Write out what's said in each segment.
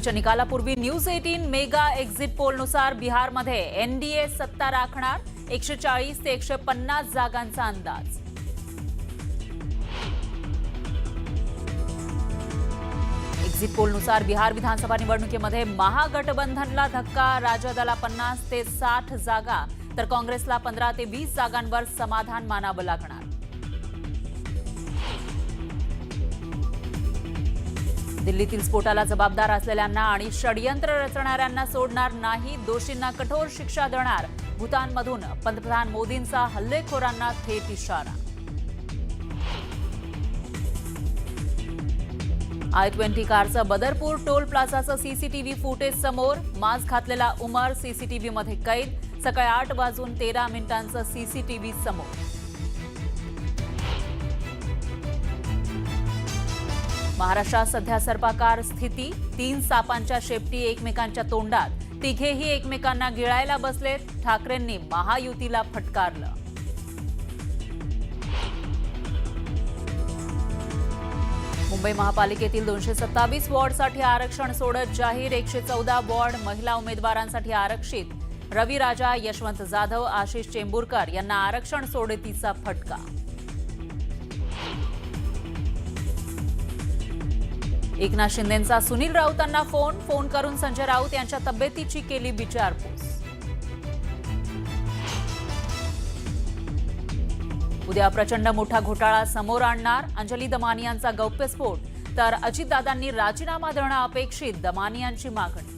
निवडणुकीच्या निकालापूर्वी news 18 mega exit पोलनुसार बिहारमध्ये NDA सत्ता राखणार, 140 ते 150 जागांचा अंदाज. एक्झिट पोलनुसार बिहार विधानसभा निवडणुकीमध्ये महागठबंधनला धक्का, राजदला 50 ते 60 जागा तर काँग्रेसला 15 ते 20 जागांवर समाधान मानावं लागणार. दिल्लीतील स्फोटाला जबाबदार असलेल्यांना आणि षडयंत्र रचणाऱ्यांना सोडणार नाही, दोषींना कठोर शिक्षा देणार. भूतानमधून पंतप्रधान मोदींचा हल्लेखोरांना थेट इशारा. I-20 कारचं बदरपूर टोल प्लाझाचं सीसीटीव्ही फुटेज समोर, मास्क घातलेला उमर सीसीटीव्हीमध्ये कैद. सकाळी 8:13 सीसीटीव्ही समोर. महाराष्ट्रात सध्या सर्पाकार स्थिती, 3 सापांच्या शेपटी एकमेकांच्या तोंडात, तिघेही एकमेकांना गिळायला बसलेत. ठाकरेंनी महायुतीला फटकारलं. मुंबई महापालिकेतील 227 वॉर्डसाठी आरक्षण सोडत जाहीर, 114 वॉर्ड महिला उमेदवारांसाठी आरक्षित. रवी राजा, यशवंत जाधव, आशिष चेंबूरकर यांना आरक्षण सोडतीचा फटका. एकनाथ शिंदेंचा सुनील राऊतांना फोन करून संजय राऊत यांच्या तब्येतीची केली विचारपूस. उद्या प्रचंड मोठा घोटाळा समोर आणणार, अंजली दमानियांचा गौप्यस्फोट, तर अजितदादांनी राजीनामा देणं अपेक्षित, दमानियांची मागणी.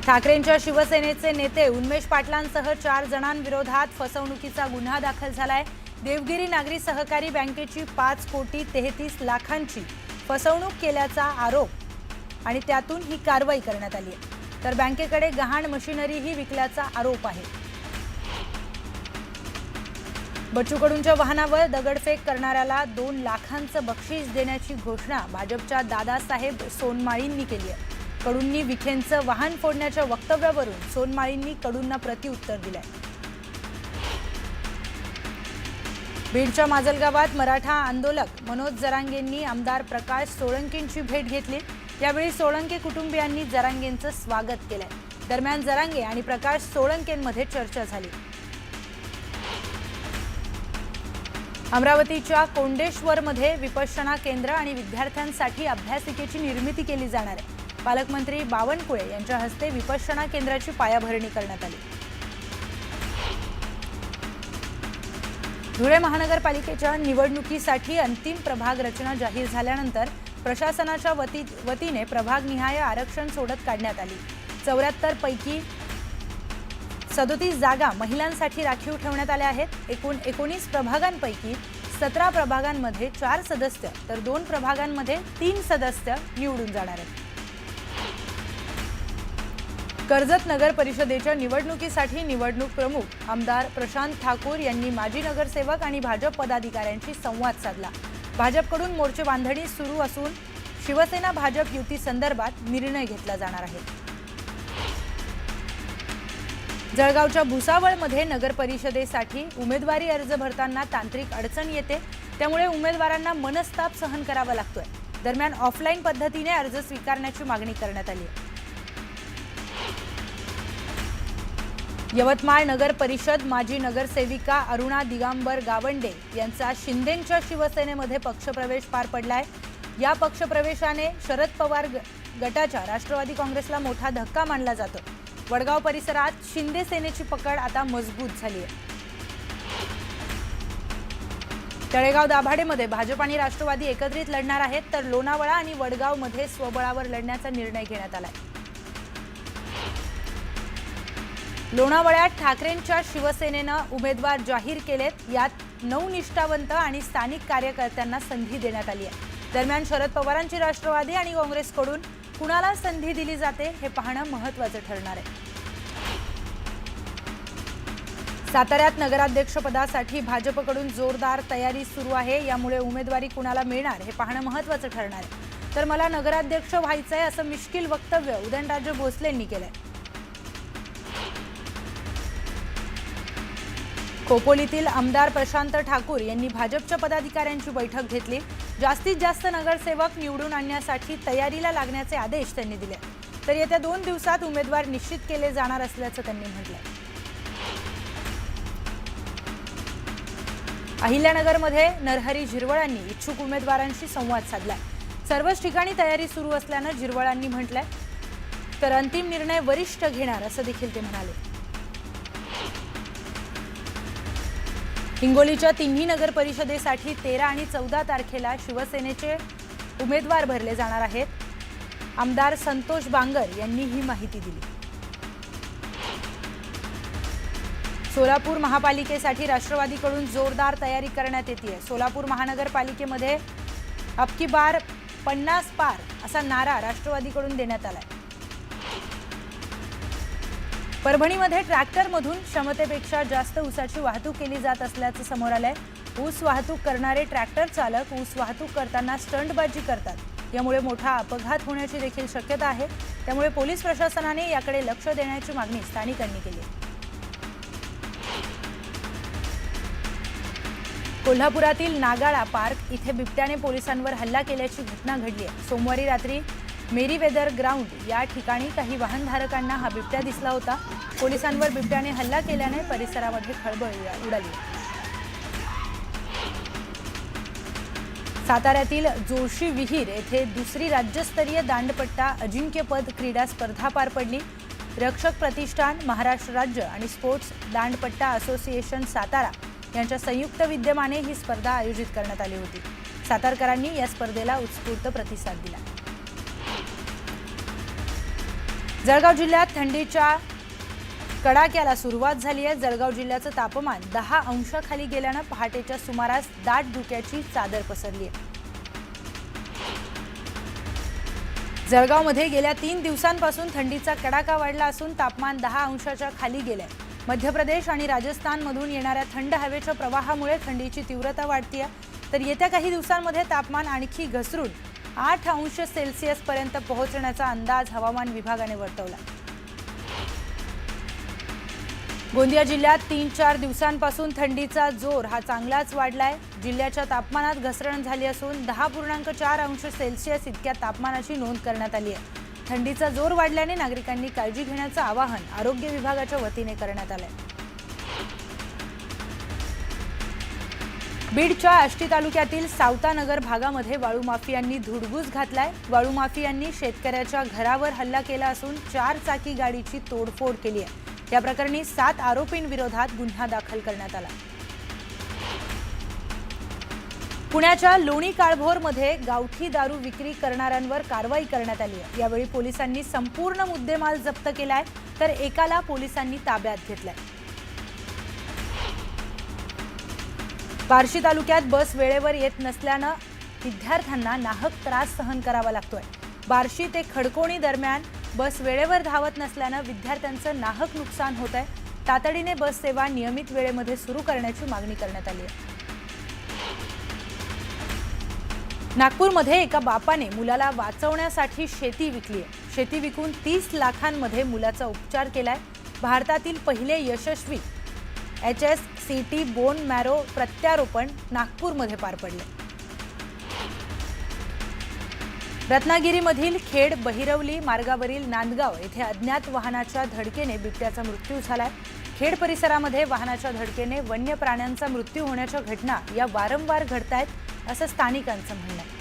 ठाकरेंच्या शिवसेनेचे नेते उन्मेष पाटलांसह 4 जणांविरोधात फसवणुकीचा गुन्हा दाखल झालाय. देवगिरी नागरी सहकारी बँकेची 5,33,00,000ची फसवणूक केल्याचा आरोप आणि त्यातून ही कारवाई करण्यात आली आहे. तर बँकेकडे गहाण मशिनरीही विकल्याचा आरोप आहे. बच्चू कडूंच्या वाहनावर दगडफेक करणाऱ्याला 2 लाखांचं बक्षीस देण्याची घोषणा भाजपच्या दादासाहेब सोनमाळींनी केली आहे. कडूंनी विखेंचं वाहन फोडण्याच्या वक्तव्यावरून सोनमाळींनी कडूंना प्रत्युत्तर दिलंय. बीडच्या माजलगावात मराठा आंदोलक मनोज जरांगेंनी आमदार प्रकाश सोळंकेंची भेट घेतली. यावेळी सोळंके कुटुंबियांनी जरांगेंचं स्वागत केलंय. दरम्यान जरांगे आणि प्रकाश सोळंकेंमध्ये चर्चा झाली. अमरावतीच्या कोंडेश्वरमध्ये विपश्यना केंद्र आणि विद्यार्थ्यांसाठी अभ्यासिकेची निर्मिती केली जाणार आहे. पालकमंत्री बावनकुळे यांच्या हस्ते विपश्यना केंद्राची पायाभरणी करण्यात आली. धुळे महानगरपालिकेच्या निवडणुकीसाठी अंतिम प्रभाग रचना जाहीर झाल्यानंतर प्रशासनाच्या वतीने प्रभागनिहाय आरक्षण सोडत काढण्यात आली. 74 पैकी 37 जागा महिलांसाठी राखीव ठेवण्यात आल्या आहेत. एकूण 19 प्रभागांपैकी 17 प्रभागांमध्ये 4 सदस्य तर 2 प्रभागांमध्ये 3 सदस्य निवडून जाणार आहेत. कर्जत नगर परिषदेच्या निवडणुकीसाठी निवडणूक प्रमुख आमदार प्रशांत ठाकूर यांनी माजी नगरसेवक आणि भाजप पदाधिकाऱ्यांशी संवाद साधला. भाजपकडून मोर्चे बांधणी सुरू असून शिवसेना भाजप युती संदर्भात निर्णय घेतला जाणार आहे. जळगावच्या भुसावळमध्ये नगर परिषदेसाठी उमेदवारी अर्ज भरताना तांत्रिक अडचण येते, त्यामुळे उमेदवारांना मनस्ताप सहन करावा लागतोय. दरम्यान ऑफलाईन पद्धतीने अर्ज स्वीकारण्याची मागणी करण्यात आली आहे. यवतमाळ नगर परिषद माजी नगरसेविका अरुणा दिगंबर गावंडे यांचा शिंदेंच्या शिवसेनेमध्ये पक्षप्रवेश पार पडलाय. या पक्षप्रवेशाने शरद पवार गटाच्या राष्ट्रवादी काँग्रेसला मोठा धक्का मानला जातो. वडगाव परिसरात शिंदे सेनेची पकड आता मजबूत झाली आहे. तळेगाव दाभाडेमध्ये भाजप आणि राष्ट्रवादी एकत्रित लढणार आहेत, तर लोणावळा आणि वडगावमध्ये स्वबळावर लढण्याचा निर्णय घेण्यात आलाय. लोणावळ्यात ठाकरेंच्या शिवसेनेनं उमेदवार जाहीर केलेत. यात 9 निष्ठावंत आणि स्थानिक कार्यकर्त्यांना संधी देण्यात आली आहे. दरम्यान शरद पवारांची राष्ट्रवादी आणि काँग्रेसकडून कुणाला संधी दिली जाते हे पाहणं महत्त्वाचं ठरणार आहे. साताऱ्यात नगराध्यक्षपदासाठी भाजपकडून जोरदार तयारी सुरू आहे. यामुळे उमेदवारी कुणाला मिळणार हे पाहणं महत्त्वाचं ठरणार आहे. तर मला नगराध्यक्ष व्हायचंय असं मिश्किल वक्तव्य उदयनराजे भोसलेंनी केलंय. खोपोलीतील आमदार प्रशांत ठाकूर यांनी भाजपच्या पदाधिकाऱ्यांची बैठक घेतली। जास्तीत जास्त नगरसेवक निवडून आणण्यासाठी तयारीला लागण्याचे आदेश त्यांनी दिले। तर येत्या 2 दिवसात उमेदवार निश्चित केले जाणार असल्याचं त्यांनी म्हटलंय। अहिल्यानगरमध्ये नरहरी झिरवळांनी इच्छुक उमेदवारांशी संवाद साधलाय। सर्वच ठिकाणी तयारी सुरू असल्यानं झिरवळांनी म्हटलंय, तर अंतिम निर्णय वरिष्ठ घेणार असं देखील ते म्हणाले। हिंगोलीच्या तिन्ही नगर परिषदेसाठी 13 आणि 14 तारखेला शिवसेनेचे उमेदवार भरले जाणार आहेत। आमदार संतोष बांगर यांनी ही माहिती दिली। सोलापूर महापालिकेसाठी राष्ट्रवादीकडून जोरदार तयारी करण्यात येते। सोलापूर महानगरपालिकेमध्ये अब की बार 50 पार असा नारा राष्ट्रवादीकडून देण्यात आलाय। परभणीमध्ये ट्रॅक्टरमधून क्षमतेपेक्षा जास्त ऊसाची वाहतूक केली जात असल्याचं समोर आलंय। ऊस वाहतूक करणारे ट्रॅक्टर चालक ऊस वाहतूक करताना स्टंटबाजी करतात। यामुळे मोठा अपघात होण्याची देखील शक्यता आहे। त्यामुळे पोलीस प्रशासनाने याकडे लक्ष देण्याची मागणी स्थानिकांनी केली आहे। कोल्हापुरातील नागाळा पार्क इथे बिबट्याने पोलिसांवर हल्ला केल्याची घटना घडली आहे। सोमवारी रात्री मेरीवेदर ग्राउंड या ठिकाणी काही वाहनधारकांना हा बिबट्या दिसला होता। पोलिसांवर बिबट्याने हल्ला केल्याने परिसरामध्ये खळबळ उडाली। साताऱ्यातील जोशी विहीर येथे दुसरी राज्यस्तरीय दांडपट्टा अजिंक्यपद क्रीडा स्पर्धा पार पडली। रक्षक प्रतिष्ठान, महाराष्ट्र राज्य आणि स्पोर्ट्स दांडपट्टा असोसिएशन सातारा यांच्या संयुक्त विद्यमाने ही स्पर्धा आयोजित करण्यात आली होती। सातारकरांनी या स्पर्धेला उत्स्फूर्त प्रतिसाद दिला। जळगाव जिल्ह्यात थंडीच्या कडाक्याला सुरुवात झाली आहे। जळगाव जिल्ह्याचं तापमान 10 अंशाखाली गेल्यानं पहाटेच्या सुमारास दाट धुक्याची चादर पसरली आहे। जळगावमध्ये गेल्या 3 दिवसांपासून थंडीचा कडाका वाढला असून तापमान 10 अंशाच्या खाली गेलंय। मध्य प्रदेश आणि राजस्थानमधून येणाऱ्या थंड हवेच्या प्रवाहामुळे थंडीची तीव्रता वाढतीये। तर येत्या काही दिवसांमध्ये तापमान आणखी घसरून 8 अंश सेल्सिअस पर्यंत पोहोचण्याचा अंदाज हवामान विभागाने वर्तवला। गोंदिया जिल्ह्यात 3-4 दिवसांपासून थंडीचा जोर हा चांगलाच वाढलाय। जिल्ह्याच्या तापमानात घसरण झाली असून 10.4 अंश सेल्सिअस इतक्या तापमानाची नोंद करण्यात आली आहे। थंडीचा जोर वाढल्याने नागरिकांनी काळजी घेण्याचं आवाहन आरोग्य विभागाच्या वतीने करण्यात आलंय। बीडच्या आष्टी तालुक्यातील सावतानगर भागामध्ये वाळू माफियांनी धुडगूस घातलाय। वाळू माफियांनी शेतकऱ्याच्या घरावर हल्ला केला असून 4 चाकी गाडीची तोडफोड केली आहे। या प्रकरणी 7 आरोपींविरोधात गुन्हा दाखल करण्यात आला। पुण्याच्या लोणी काळभोरमध्ये गावठी दारू विक्री करणाऱ्यांवर कारवाई करण्यात आली आहे। यावेळी पोलिसांनी संपूर्ण मुद्देमाल जप्त केलाय, तर एकाला पोलिसांनी ताब्यात घेतलाय। बार्शी तालुक्यात बस वेळेवर येत नसल्यानं विद्यार्थ्यांना नाहक त्रास सहन करावा लागतोय। बार्शी ते खडकोणी दरम्यान बस वेळेवर धावत नसल्यानं विद्यार्थ्यांचं नाहक नुकसान होत आहे। तातडीने बस सेवा नियमित वेळेमध्ये सुरू करण्याची मागणी करण्यात आली आहे। नागपूरमध्ये एका बापाने मुलाला वाचवण्यासाठी शेती विकली आहे। शेती विकून 30 लाखांमध्ये मुलाचा उपचार केलाय। भारतातील पहिले यशस्वी HSCT बोन मॅरो प्रत्यारोपण नागपूरमध्ये पार पडले। रत्नागिरीमधील खेड बहिरवली मार्गावरील नांदगाव येथे अज्ञात वाहनाच्या धडकेने बिबट्याचा मृत्यू झालाय। खेड परिसरामध्ये वाहनाच्या धडकेने वन्य प्राण्यांचा मृत्यू होण्याच्या घटना या वारंवार घडतायत असं स्थानिकांचं म्हणणं आहे।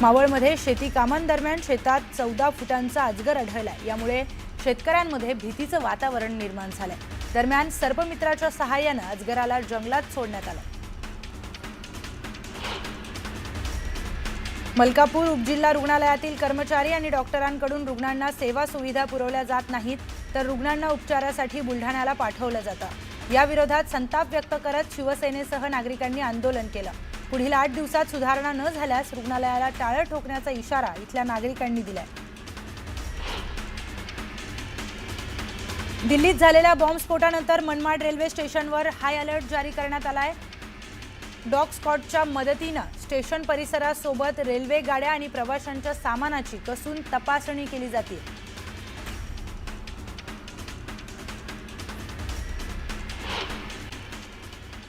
मावळमध्ये शेती कामांदरम्यान शेतात 14 फुटांचा अजगर आढळलाय। यामुळे शेतकऱ्यांमध्ये भीतीचं वातावरण निर्माण झालंय। दरम्यान सर्पमित्राच्या सहाय्याने अजगराला जंगलात सोडण्यात आलं। मलकापूर उपजिल्हा रुग्णालयातील कर्मचारी आणि डॉक्टरांकडून रुग्णांना सेवा सुविधा पुरवल्या जात नाहीत, तर रुग्णांना उपचारासाठी बुलढाण्याला पाठवलं जातं। या विरोधात संताप व्यक्त करत शिवसेनेसह नागरिकांनी आंदोलन केलं। पुढील 8 दिवसात सुधारणा न झाल्यास रुग्णालयाला टाळं ठोकण्याचा इशारा इथल्या नागरिकांनी दिलाय। दिल्लीत झालेल्या बॉम्बस्फोटानंतर मनमाड रेल्वे स्टेशनवर हाय अलर्ट जारी करण्यात आलाय। डॉग स्क्वॉडच्या मदतीने स्टेशन परिसरासोबत रेल्वे गाड्या आणि प्रवाशांच्या सामानाची कसून तपासणी केली जाते।